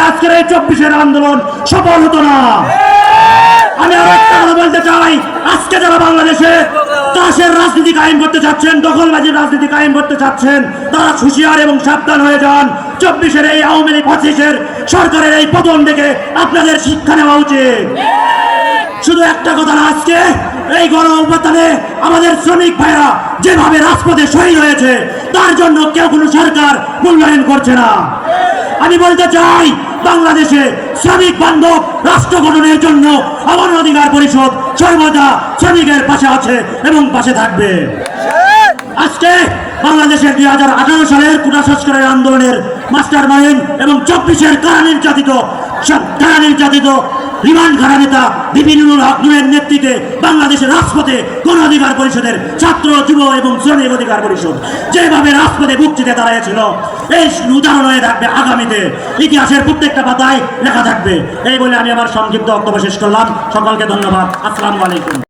আজকের এই 24-এর আন্দোলন সফল হতো না। আমি আরো একটা কথা বলতে চাই, আজকে যারা বাংলাদেশে তাসের রাজনীতি কায়েম করতে চাচ্ছেন, দখলবাজির রাজনীতি কায়েম করতে চাচ্ছেন, তারা হুঁশিয়ার এবং সাবধান হয়ে যান। 24-এর এই আওয়ামী লীগ ফ্যাসিস্টের সরকারের এই পতন দেখে আপনাদের শিক্ষা নেওয়া উচিত। শুধু একটা কথা না, আজকে এই গণ অভ্যুত্থানে আমাদের শ্রমিক ভাইরা যেভাবে রাজপথে শহীদ হয়েছে, তার জন্য কেউ কোনো সরকার মূল্যায়ন করছে না। আমি বলতে চাই, বাংলাদেশে শ্রমিক বান্ধব রাষ্ট্র গঠনের জন্য আমার অধিকার পরিষদ সর্বদা শ্রমিকের পাশে আছে এবং পাশে থাকবে। আজকে বাংলাদেশের 2018 সালের কোটা সংস্কারের আন্দোলনের মাস্টার মাইন্ড এবং 24-এর কারা নির্যাতিত রিমান্ড খারা নেতা বিপিনুল হক নূরের নেতৃত্বে বাংলাদেশের রাজপথে গণ অধিকার পরিষদের ছাত্র, যুব এবং শ্রমিক অধিকার পরিষদ যেভাবে রাজপথে বুক চিতে দাঁড়িয়েছিল, এই উদাহরণ হয়ে থাকবে আগামীতে, ইতিহাসের প্রত্যেকটা পাতায় লেখা থাকবে। এই বলে আমি আমার সংক্ষিপ্ত বক্তব্য শেষ করলাম। সকলকে ধন্যবাদ। আসসালামু আলাইকুম।